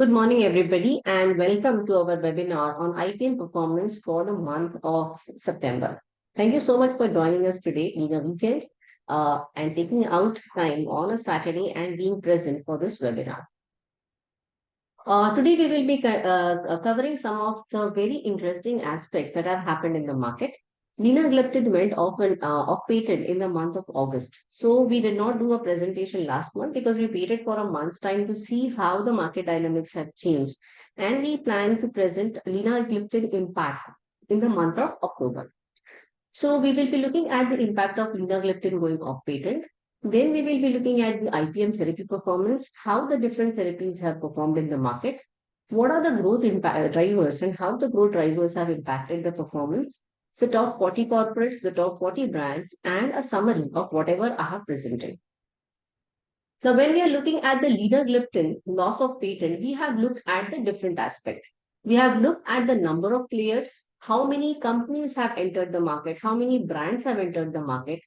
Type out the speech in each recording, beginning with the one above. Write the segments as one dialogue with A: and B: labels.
A: Good morning, everybody, and welcome to our webinar on IPM Performance for the month of September. Thank you so much for joining us today in a weekend and taking out time on a Saturday and being present for this webinar. Today, we will be covering some of the very interesting aspects that have happened in the market. Linagliptin went off patent in the month of August. So we did not do a presentation last month because we waited for a month's time to see how the market dynamics have changed. And we plan to present linagliptin impact in the month of October. So we will be looking at the impact of linagliptin going off patent. Then we will be looking at the IPM therapy performance, how the different therapies have performed in the market, what are the growth drivers and how the growth drivers have impacted the performance, the top 40 corporates, the top 40 brands, and a summary of whatever I have presented. Now, when we are looking at the linagliptin loss of patent, we have looked at the different aspect. We have looked at the number of players, how many companies have entered the market, how many brands have entered the market,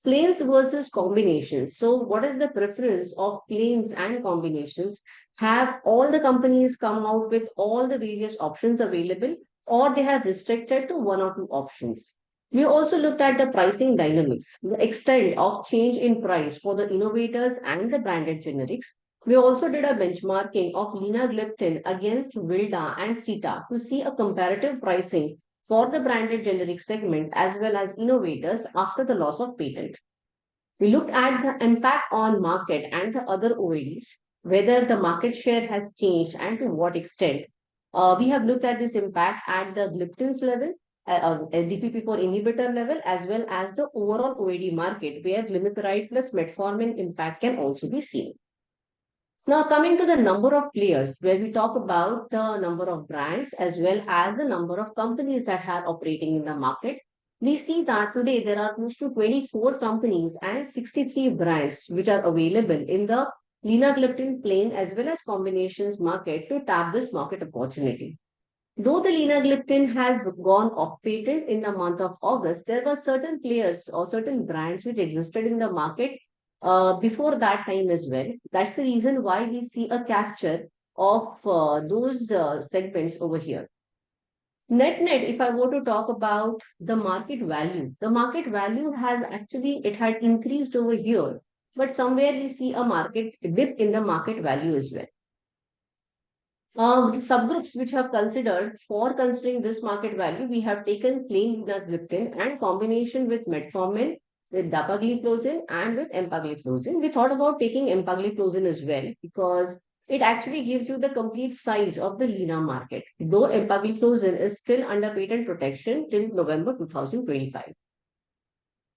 A: planes versus combinations. So, what is the preference of planes and combinations? Have all the companies come out with all the various options available, or they have restricted to one or two options? We also looked at the pricing dynamics, the extent of change in price for the innovators and the branded generics. We also did a benchmarking of linagliptin against Vilda and Sita to see a comparative pricing for the branded generic segment as well as innovators after the loss of patent. We looked at the impact on market and the other OADs, whether the market share has changed and to what extent. We have looked at this impact at the gliptins level, DPP4 inhibitor level, as well as the overall OAD market, where glimepiride plus metformin impact can also be seen. Now, coming to the number of players, where we talk about the number of brands as well as the number of companies that are operating in the market, we see that today there are close to 24 companies and 63 brands which are available in the linagliptin plain as well as combinations market to tap this market opportunity. Though the linagliptin has gone off patent in the month of August, there were certain players or certain brands which existed in the market before that time as well. That's the reason why we see a capture of those segments over here. Net, if I were to talk about the market value has actually, it had increased over here, but somewhere we see a market dip in the market value as well. The subgroups which have considered for considering this market value, we have taken plain linagliptin and combination with metformin, with dapagliflozin and with empagliflozin. We thought about taking empagliflozin as well because it actually gives you the complete size of the Lina market, though empagliflozin is still under patent protection till November 2025.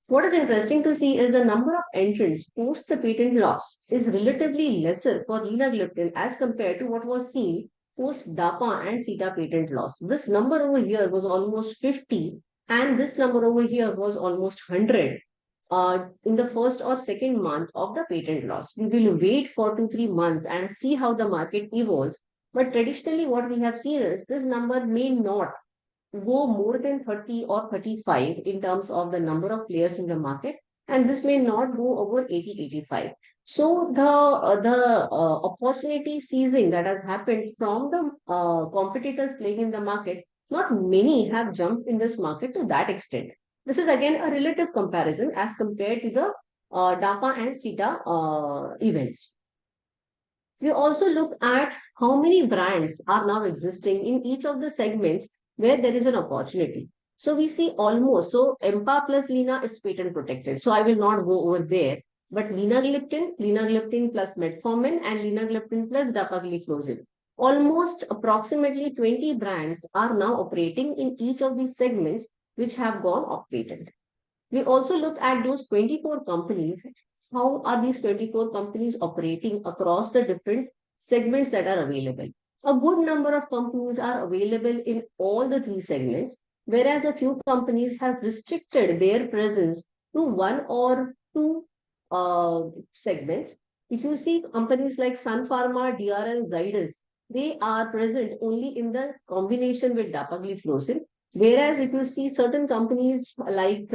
A: What is interesting to see is the number of entrants post the patent loss is relatively lesser for linagliptin as compared to what was seen post DAPA and CETA patent loss. This number over here was almost 50 and this number over here was almost 100 in the first or second month of the patent loss. We will wait for 2-3 months and see how the market evolves. But traditionally, what we have seen is this number may not go more than 30 or 35 in terms of the number of players in the market, and this may not go over 80-85. So the opportunity seizing that has happened from the competitors playing in the market, not many have jumped in this market to that extent. This is again a relative comparison as compared to the DAPA and CETA events. We also look at how many brands are now existing in each of the segments where there is an opportunity. So we see almost, so EMPA plus Lina, it's patent protected. So I will not go over there. But linagliptin plus metformin, and linagliptin plus dapagliflozin. Almost approximately 20 brands are now operating in each of these segments which have gone off patent. We also look at those 24 companies. How are these 24 companies operating across the different segments that are available? A good number of companies are available in all the three segments, whereas a few companies have restricted their presence to one or two segments. If you see companies like Sun Pharma, DRL, Zydus, they are present only in the combination with dapagliflozin. Whereas if you see certain companies like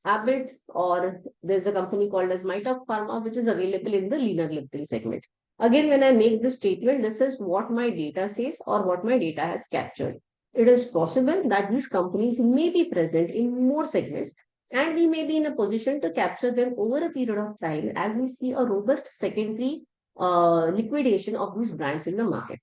A: Abbott, or there's a company called as Mitoc Pharma, which is available in the linagliptin segment. Again, when I make this statement, this is what my data says or what my data has captured. It is possible that these companies may be present in more segments and we may be in a position to capture them over a period of time as we see a robust secondary liquidation of these brands in the market.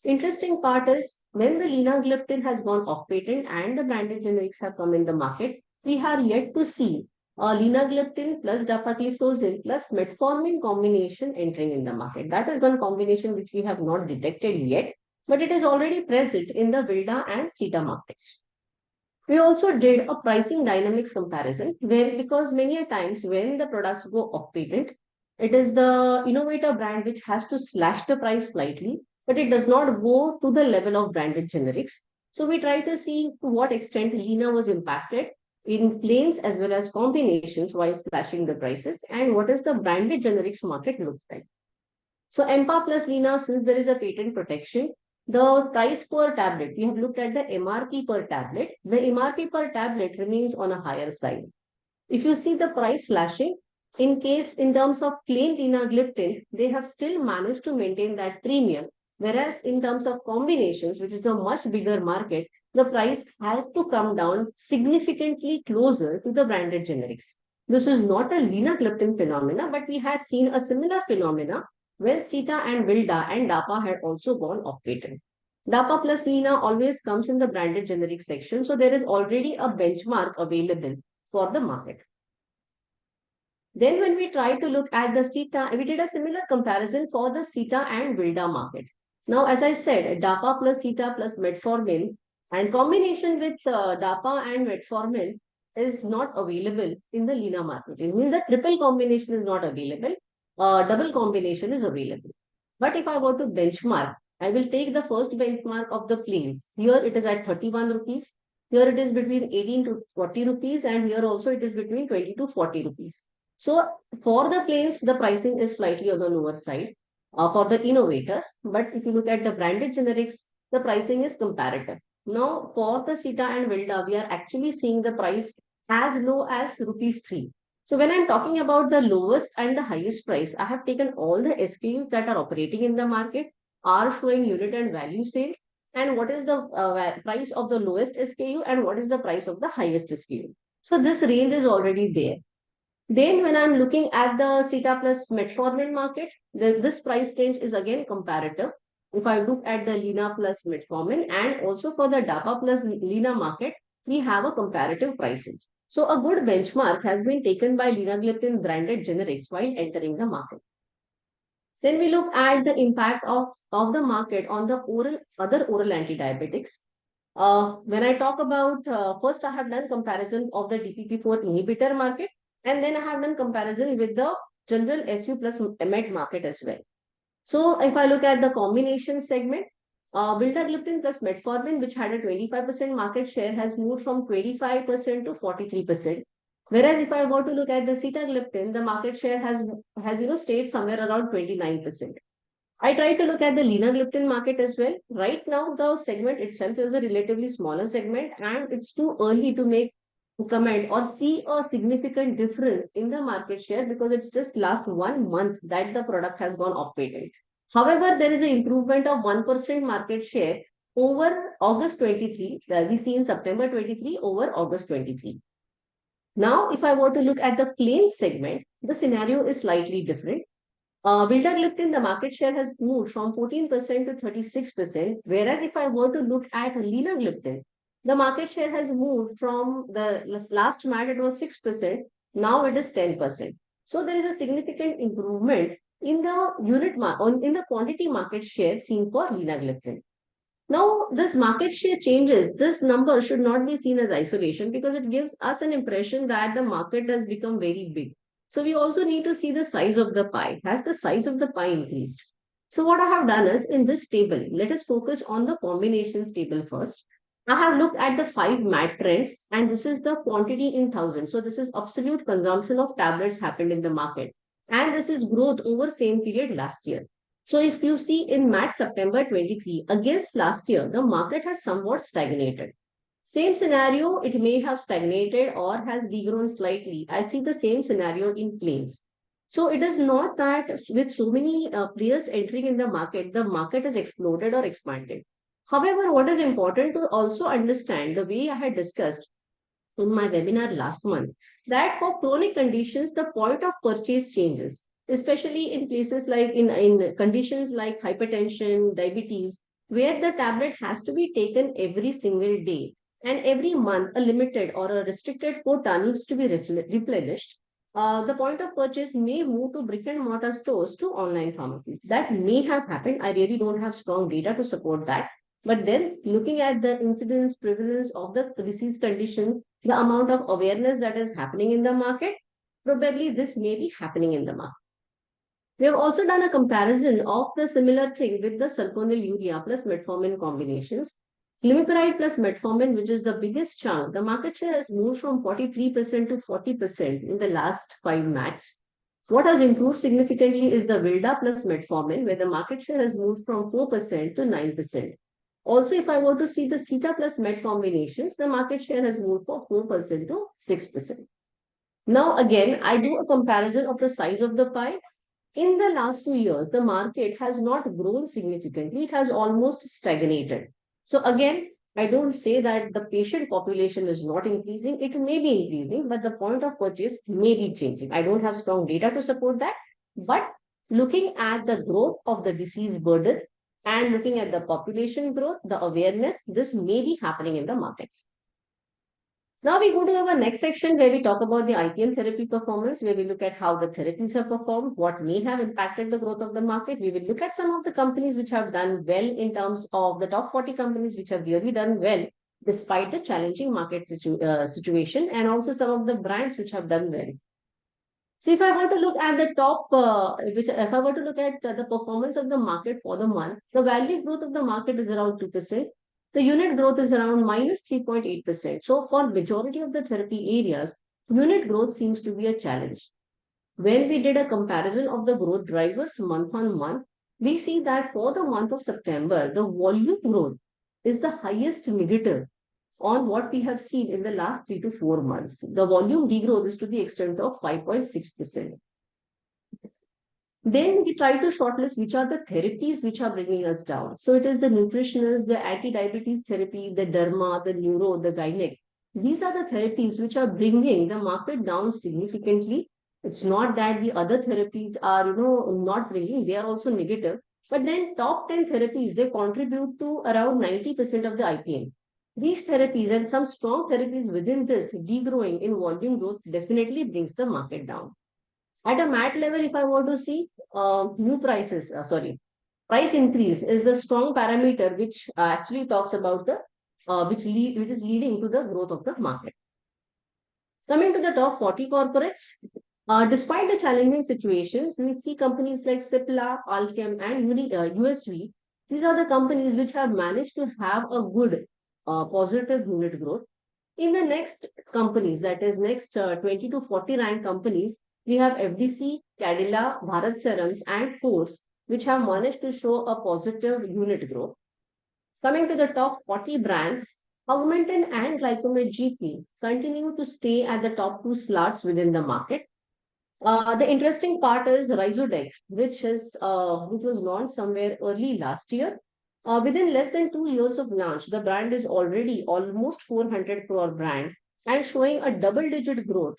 A: Interesting part is when the linagliptin has gone off patent and the branded generics have come in the market, we are yet to see linagliptin plus dapagliflozin plus metformin combination entering in the market. That is one combination which we have not detected yet, but it is already present in the Vilda and Sita markets. We also did a pricing dynamics comparison where because many a times when the products go off patent, it is the innovator brand which has to slash the price slightly, but it does not go to the level of branded generics. So we try to see to what extent Lina was impacted in planes as well as combinations while slashing the prices and what is the branded generics market look like. So EMPA plus Lina, since there is a patent protection, the price per tablet, we have looked at the MRP per tablet. The MRP per tablet remains on a higher side. If you see the price slashing, in case in terms of plain linagliptin, they have still managed to maintain that premium. Whereas in terms of combinations, which is a much bigger market, the price had to come down significantly closer to the branded generics. This is not a linagliptin phenomena, but we had seen a similar phenomena when Sita and Vilda and DAPA had also gone off patent. DAPA plus Lina always comes in the branded generic section, so there is already a benchmark available for the market. Then when we try to look at the Sita, we did a similar comparison for the Sita and Vilda market. Now, as I said, DAPA plus Sita plus metformin and combination with DAPA and metformin is not available in the Lina market. It means the triple combination is not available. Double combination is available. But if I go to benchmark, I will take the first benchmark of the planes. Here it is at 31 rupees. Here it is between 18 to 40 rupees. And here also it is between 20 to 40 rupees. So for the planes, the pricing is slightly on the lower side for the innovators. But if you look at the branded generics, the pricing is comparative. Now for the Sita and Vilda, we are actually seeing the price as low as rupees 3. So when I'm talking about the lowest and the highest price, I have taken all the SKUs that are operating in the market, are showing unit and value sales, and what is the price of the lowest SKU and what is the price of the highest SKU. So this range is already there. Then when I'm looking at the Sita plus metformin market, this price range is again comparative. If I look at the Lina plus metformin and also for the DAPA plus Lina market, we have a comparative pricing. So a good benchmark has been taken by linagliptin branded generics while entering the market. Then we look at the impact of the market on the other oral antidiabetics. When I talk about, first I have done comparison of the DPP4 inhibitor market, and then I have done comparison with the general SU plus MET market as well. So if I look at the combination segment, vildagliptin plus metformin, which had a 25% market share, has moved from 25% to 43%. Whereas if I were to look at the sitagliptin, the market share has stayed somewhere around 29%. I try to look at the linagliptin market as well. Right now, the segment itself is a relatively smaller segment, and it's too early to make a comment or see a significant difference in the market share because it's just last 1 month that the product has gone off patent. However, there is an improvement of 1% market share over August 23, we see in September 23 over August 23. Now, if I were to look at the plain segment, the scenario is slightly different. Vildagliptin, the market share has moved from 14% to 36%, whereas if I were to look at linagliptin, the market share has moved from the last MAT, it was 6%, now it is 10%. So there is a significant improvement in the in the quantity market share seen for linagliptin. Now, this market share changes. This number should not be seen as isolation because it gives us an impression that the market has become very big. So we also need to see the size of the pie. Has the size of the pie increased? So what I have done is in this table, let us focus on the combinations table first. I have looked at the 5 MAT trends and this is the quantity in thousands. So this is absolute consumption of tablets happened in the market. And this is growth over same period last year. So if you see in MAT September 23, against last year, the market has somewhat stagnated. Same scenario, it may have stagnated or has degrown slightly. I see the same scenario in planes. So it is not that with so many players entering in the market has exploded or expanded. However, what is important to also understand, the way I had discussed in my webinar last month, that for chronic conditions, the point of purchase changes, especially in places like in conditions like hypertension, diabetes, where the tablet has to be taken every single day. And every month, a limited or a restricted quota needs to be replenished. The point of purchase may move to brick and mortar stores to online pharmacies. That may have happened. I really don't have strong data to support that. But then, looking at the incidence, prevalence of the disease condition, the amount of awareness that is happening in the market, probably this may be happening in the market. We have also done a comparison of the similar thing with the sulfonylurea plus metformin combinations. Glimepiride plus metformin, which is the biggest chunk, the market share has moved from 43% to 40% in the last 5 months. What has improved significantly is the Vilda plus metformin, where the market share has moved from 4% to 9%. Also, if I were to see the Sita plus Met combinations, the market share has moved from 4% to 6%. Now, again, I do a comparison of the size of the pie. In the last 2 years, the market has not grown significantly. It has almost stagnated. So again, I don't say that the patient population is not increasing. It may be increasing, but the point of purchase may be changing. I don't have strong data to support that. But looking at the growth of the disease burden and looking at the population growth, the awareness, this may be happening in the market. Now we go to our next section where we talk about the IPM therapy performance, where we look at how the therapies have performed, what may have impacted the growth of the market. We will look at some of the companies which have done well in terms of the top 40 companies which have really done well despite the challenging market situation, and also some of the brands which have done well. So if I were to look at the top, which if I were to look at the performance of the market for the month, the value growth of the market is around 2%. The unit growth is around minus 3.8%. So for majority of the therapy areas, unit growth seems to be a challenge. When we did a comparison of the growth drivers month on month, we see that for the month of September, the volume growth is the highest negative on what we have seen in the last 3 to 4 months. The volume degrowth is to the extent of 5.6%. Then we try to shortlist which are the therapies which are bringing us down. So it is the nutritionist, the anti-diabetes therapy, the derma, the neuro, the gynec. These are the therapies which are bringing the market down significantly. It's not that the other therapies are, not bringing, they are also negative. But then top 10 therapies, they contribute to around 90% of the IPM. These therapies and some strong therapies within this degrowing in volume growth definitely brings the market down. At a MAT level, if I were to see price increase is a strong parameter which actually talks about the which is leading to the growth of the market. Coming to the top 40 corporates, despite the challenging situations, we see companies like Cipla, Alchem, and USV. These are the companies which have managed to have a good positive unit growth. In the next companies, that is next 20 to 40 rank companies, we have FDC, Cadila, Bharat Serums, and Force, which have managed to show a positive unit growth. Coming to the top 40 brands, Augmentin and Glycomed GP continue to stay at the top two slots within the market. The interesting part is Rhizodec, which was launched somewhere early last year. Within less than 2 years of launch, the brand is already almost 400 crore brand and showing a double-digit growth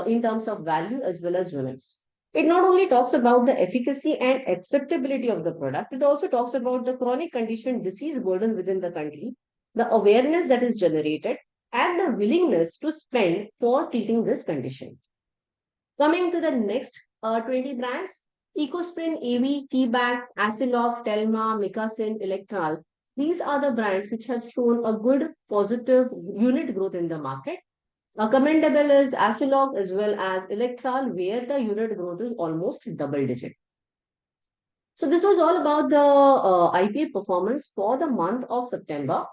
A: in terms of value as well as units. It not only talks about the efficacy and acceptability of the product, it also talks about the chronic condition disease burden within the country, the awareness that is generated, and the willingness to spend for treating this condition. Coming to the next 20 brands, EcoSprin, AV, T-Bag, Asilog, Telma, Mikasin, Electral. These are the brands which have shown a good positive unit growth in the market. Commendable is Asilog as well as Electral, where the unit growth is almost double digit. So this was all about the IPA performance for the month of September.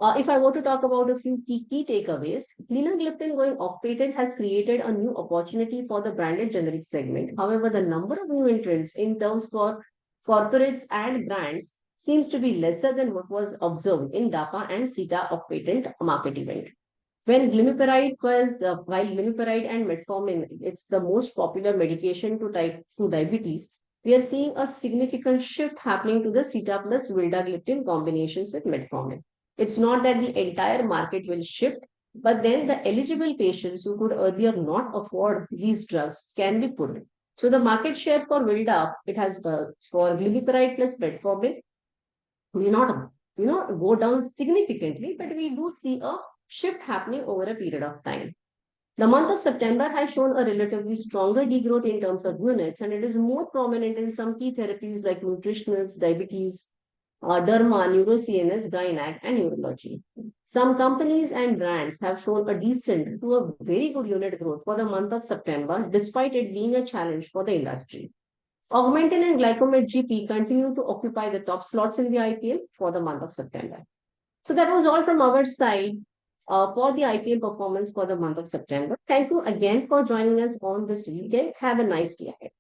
A: If I were to talk about a few key takeaways, linagliptin going off patent has created a new opportunity for the branded generic segment. However, the number of new entrants in terms for corporates and brands seems to be lesser than what was observed in DAPA and CETA off patent market event. When glimepiride was, while glimepiride and metformin, it's the most popular medication to type 2 diabetes, we are seeing a significant shift happening to the Sita plus vildagliptin combinations with metformin. It's not that the entire market will shift, but then the eligible patients who could earlier not afford these drugs can be put. So the market share for Vilda, it has for glimepiride plus metformin may not go down significantly, but we do see a shift happening over a period of time. The month of September has shown a relatively stronger degrowth in terms of units, and it is more prominent in some key therapies like nutritionals, diabetes, derma, neuro-CNS, gynec, and neurology. Some companies and brands have shown a decent to a very good unit growth for the month of September, despite it being a challenge for the industry. Augmentin and glycomet GP continue to occupy the top slots in the IPM for the month of September. So that was all from our side for the IPM performance for the month of September. Thank you again for joining us on this weekend. Have a nice day ahead.